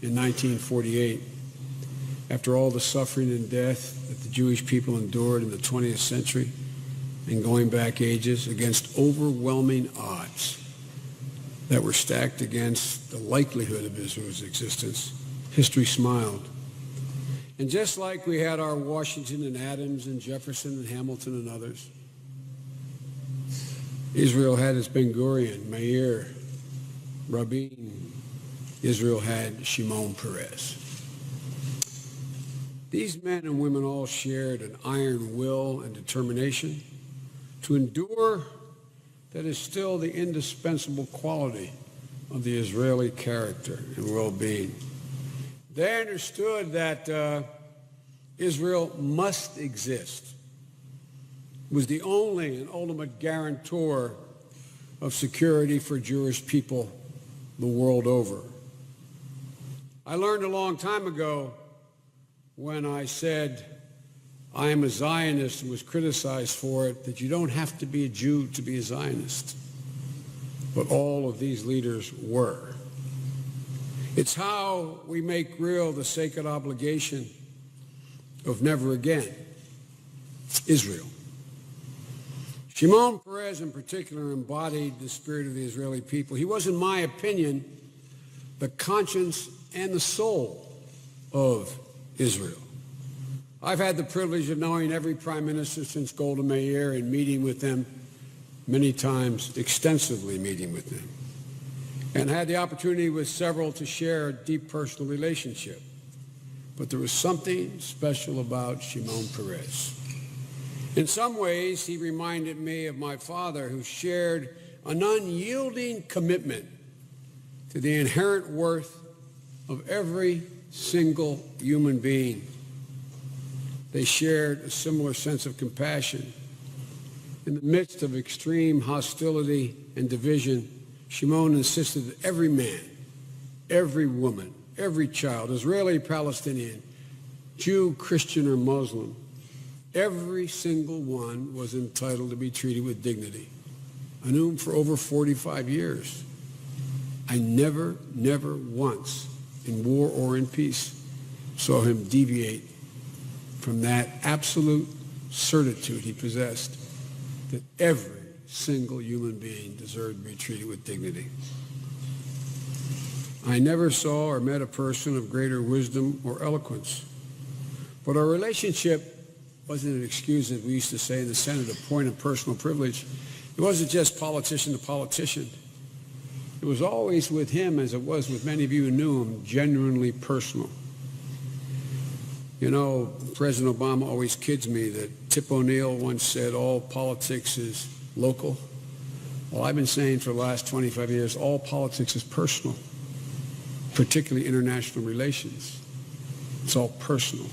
in 1948, after all the suffering and death that the Jewish people endured in the 20th century and going back ages against overwhelming odds that were stacked against the likelihood of Israel's existence, history smiled. And just like we had our Washington and Adams and Jefferson and Hamilton and others, Israel had its Ben-Gurion, Meir, Rabin. Israel had Shimon Peres. These men and women all shared an iron will and determination to endure that is still the indispensable quality of the Israeli character and well-being. They understood that Israel must exist, was the only and ultimate guarantor of security for Jewish people the world over. I learned a long time ago when I said I am a Zionist and was criticized for it, that you don't have to be a Jew to be a Zionist. But all of these leaders were. It's how we make real the sacred obligation of never again. Israel. Shimon Peres in particular embodied the spirit of the Israeli people. He was, in my opinion, the conscience and the soul of Israel. I've had the privilege of knowing every prime minister since Golda Meir and meeting with them many times, extensively meeting with them, and had the opportunity with several to share a deep personal relationship. But there was something special about Shimon Peres. In some ways, he reminded me of my father, who shared an unyielding commitment to the inherent worth of every single human being. They shared a similar sense of compassion. In the midst of extreme hostility and division, Shimon insisted that every man, every woman, every child, Israeli, Palestinian, Jew, Christian, or Muslim, every single one was entitled to be treated with dignity. I knew him for over 45 years. I never once, in war or in peace, saw him deviate from that absolute certitude he possessed that every single human being deserved to be treated with dignity. I never saw or met a person of greater wisdom or eloquence. But our relationship wasn't an excuse, as we used to say in the Senate, a point of personal privilege. It wasn't just politician to politician. It was always with him, as it was with many of you who knew him, genuinely personal. You know, President Obama always kids me that Tip O'Neill once said all politics is local. Well, I've been saying for the last 25 years, all politics is personal, particularly international relations. It's all personal.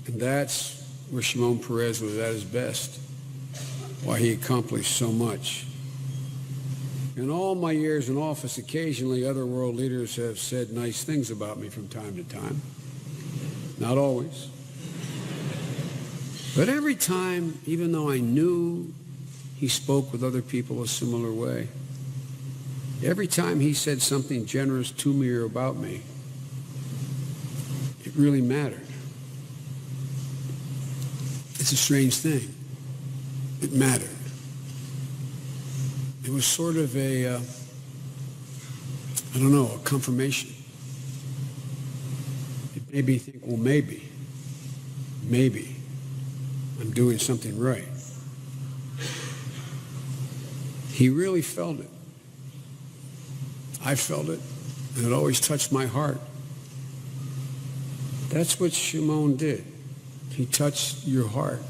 And that's where Shimon Peres was at his best, why he accomplished so much. In all my years in office, occasionally other world leaders have said nice things about me from time to time. Not always. But every time, even though I knew he spoke with other people a similar way, every time he said something generous to me or about me, it really mattered. It's a strange thing. It mattered. It was sort of a confirmation. It made me think, well, maybe I'm doing something right. He really felt it. I felt it, and it always touched my heart. That's what Shimon did. He touched your heart.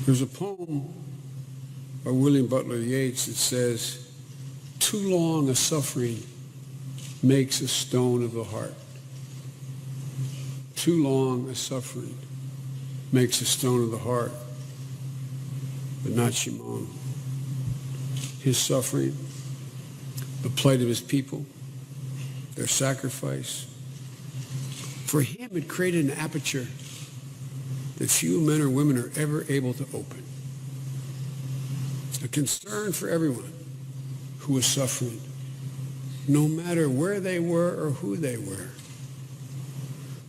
There's a poem by William Butler Yeats that says, "Too long a suffering makes a stone of the heart." Too long a suffering makes a stone of the heart. But not Shimon. His suffering, the plight of his people, their sacrifice, for him it created an aperture that few men or women are ever able to open. A concern for everyone who was suffering, no matter where they were or who they were.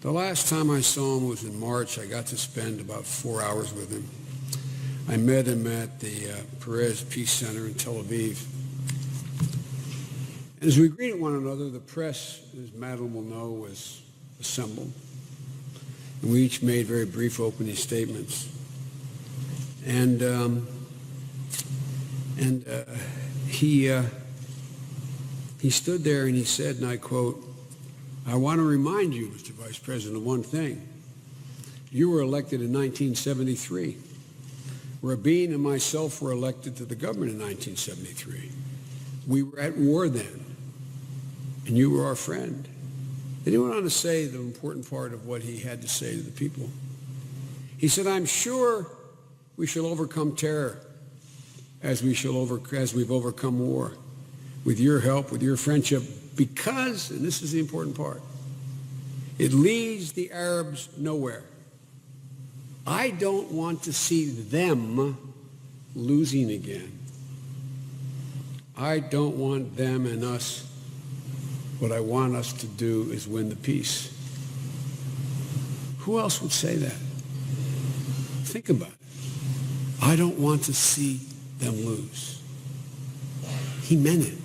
The last time I saw him was in March. I got to spend about 4 hours with him. I met him at the Peres Peace Center in Tel Aviv. And as we greeted one another, the press, as Madeline will know, was assembled. And we each made very brief opening statements. And he stood there and he said, and I quote, "I want to remind you, Mr. Vice President, of one thing. You were elected in 1973. Rabin and myself were elected to the government in 1973. We were at war then, and you were our friend." And he went on to say the important part of what he had to say to the people. He said, "I'm sure we shall overcome terror as we've overcome war, with your help, with your friendship, because," and this is the important part, "it leads the Arabs nowhere. I don't want to see them losing again. I don't want them and us. What I want us to do is win the peace." Who else would say that? Think about it. I don't want to see them lose. He meant it.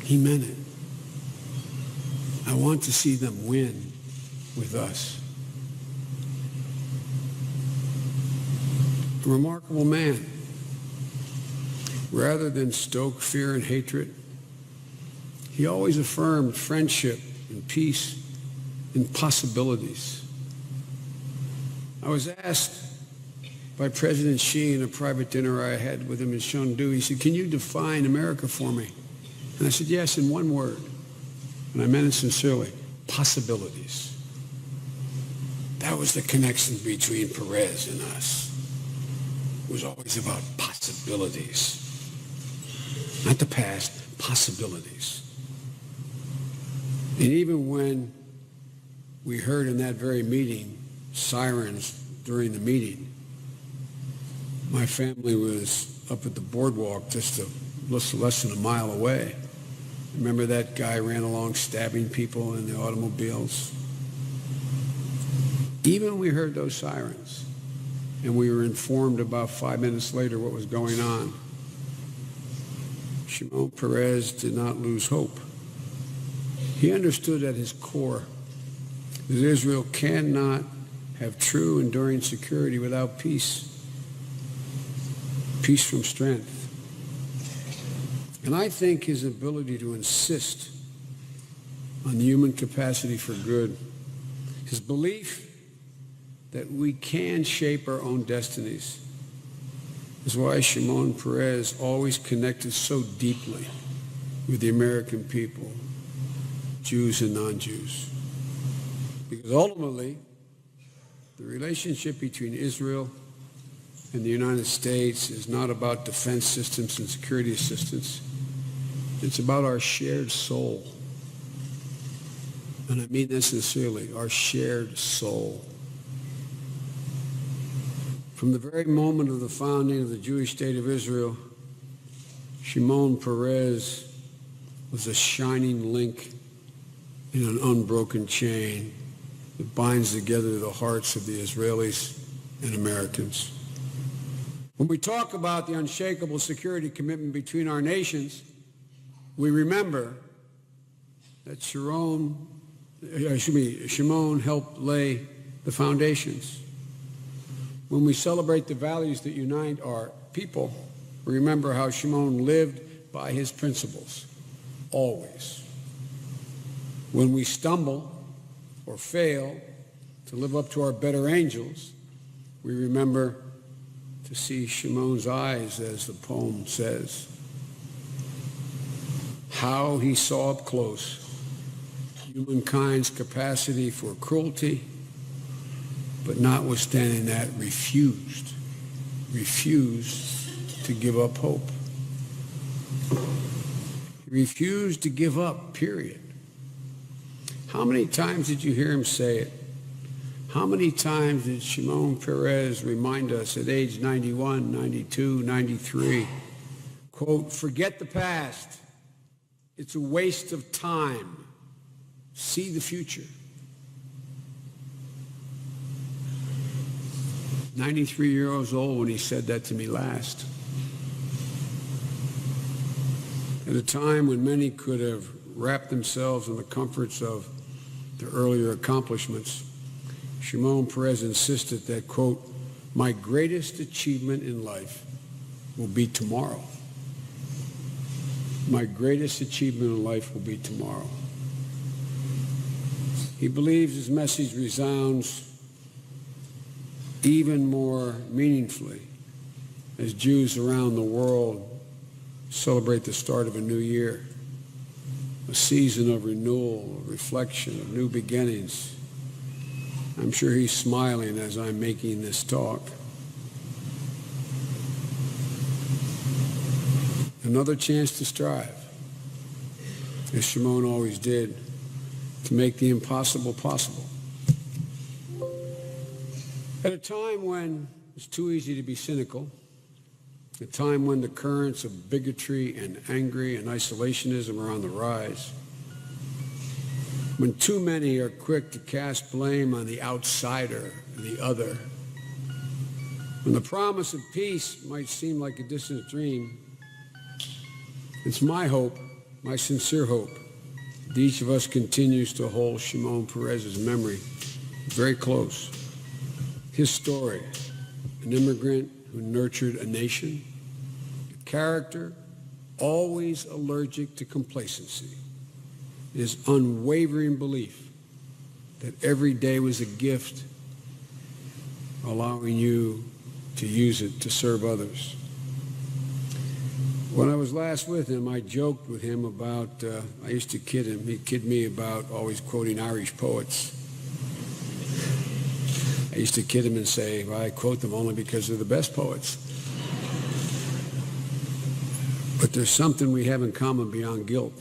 He meant it. I want to see them win with us. A remarkable man. Rather than stoke fear and hatred, he always affirmed friendship and peace and possibilities. I was asked by President Xi in a private dinner I had with him in Chengdu, he said, "Can you define America for me?" And I said, "Yes, in one word." And I meant it sincerely: possibilities. That was the connection between Peres and us. It was always about possibilities. Not the past, possibilities. And even when we heard in that very meeting sirens during the meeting, my family was up at the boardwalk just less than a mile away. Remember that guy ran along stabbing people in the automobiles? Even when we heard those sirens and we were informed about 5 minutes later what was going on, Shimon Peres did not lose hope. He understood at his core that Israel cannot have true, enduring security without peace. Peace from strength. And I think his ability to insist on the human capacity for good, his belief that we can shape our own destinies, is why Shimon Peres always connected so deeply with the American people, Jews and non-Jews. Because ultimately, the relationship between Israel and the United States is not about defense systems and security assistance. It's about our shared soul. And I mean that sincerely, our shared soul. From the very moment of the founding of the Jewish state of Israel, Shimon Peres was a shining link in an unbroken chain that binds together the hearts of the Israelis and Americans. When we talk about the unshakable security commitment between our nations, we remember that Shimon helped lay the foundations. When we celebrate the values that unite our people, we remember how Shimon lived by his principles, always. When we stumble or fail to live up to our better angels, we remember to see Shimon's eyes, as the poem says. How he saw up close humankind's capacity for cruelty, but notwithstanding that, refused to give up hope. He refused to give up, period. How many times did you hear him say it? How many times did Shimon Peres remind us at age 91, 92, 93, quote, "Forget the past. It's a waste of time. See the future. 93 years old when he said that to me last. At a time when many could have wrapped themselves in the comforts of their earlier accomplishments, Shimon Peres insisted that, quote, "My greatest achievement in life will be tomorrow. My greatest achievement in life will be tomorrow." He believes his message resounds even more meaningfully as Jews around the world celebrate the start of a new year, a season of renewal, of reflection, of new beginnings. I'm sure he's smiling as I'm making this talk. Another chance to strive, as Shimon always did, to make the impossible possible. At a time when it's too easy to be cynical, a time when the currents of bigotry and anger and isolationism are on the rise, when too many are quick to cast blame on the outsider, the other, when the promise of peace might seem like a distant dream, it's my hope, my sincere hope, that each of us continues to hold Shimon Peres' memory very close. His story, an immigrant who nurtured a nation, a character always allergic to complacency, his unwavering belief that every day was a gift, allowing you to use it to serve others. When I was last with him, I joked with him about, I used to kid him, he'd kid me about always quoting Irish poets. I used to kid him and say, well, I quote them only because they're the best poets. But there's something we have in common beyond guilt.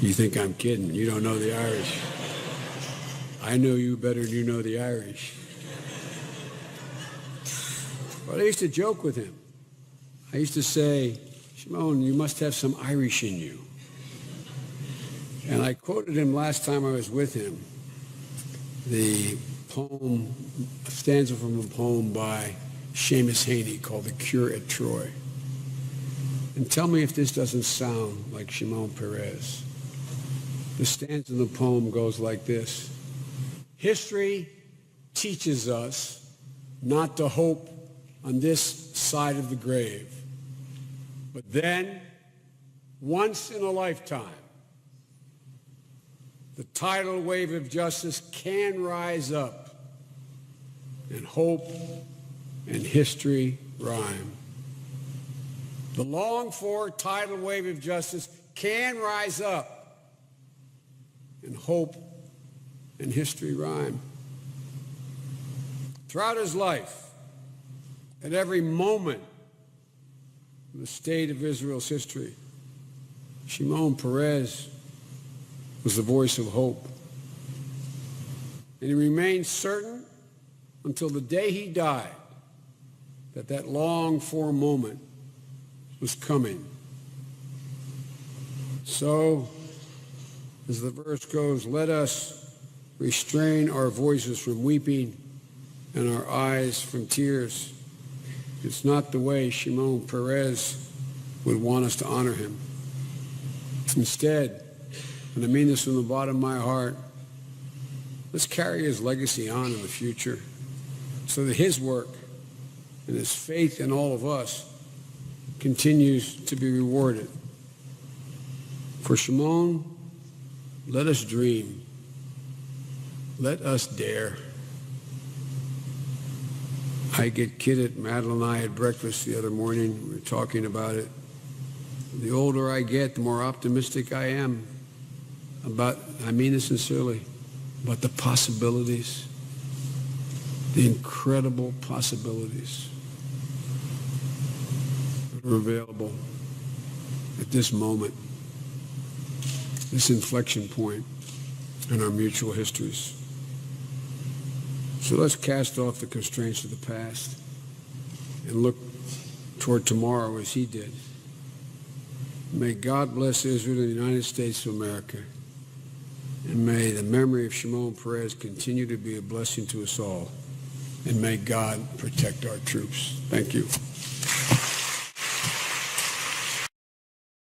You think I'm kidding. You don't know the Irish. I know you better than you know the Irish. But I used to joke with him. I used to say, Shimon, you must have some Irish in you. And I quoted him last time I was with him, the poem, a stanza from a poem by Seamus Heaney called The Cure at Troy. And tell me if this doesn't sound like Shimon Peres. The stanza in the poem goes like this. History teaches us not to hope on this side of the grave. But then, once in a lifetime, the tidal wave of justice can rise up, and hope and history rhyme. The longed-for tidal wave of justice can rise up, and hope and history rhyme. Throughout his life, at every moment in the state of Israel's history, Shimon Peres was the voice of hope. And he remained certain until the day he died that that longed-for moment was coming. So, as the verse goes, let us restrain our voices from weeping and our eyes from tears. It's not the way Shimon Peres would want us to honor him. Instead, and I mean this from the bottom of my heart, let's carry his legacy on in the future so that his work and his faith in all of us continues to be rewarded. For Shimon, let us dream. Let us dare. I get kidded. Madeline and I had breakfast the other morning. We were talking about it. The older I get, the more optimistic I am about, I mean this sincerely, about the possibilities, the incredible possibilities that are available at this moment, this inflection point in our mutual histories. So let's cast off the constraints of the past and look for tomorrow as he did. May God bless Israel and the United States of America. And may the memory of Shimon Peres continue to be a blessing to us all. And may God protect our troops. Thank you.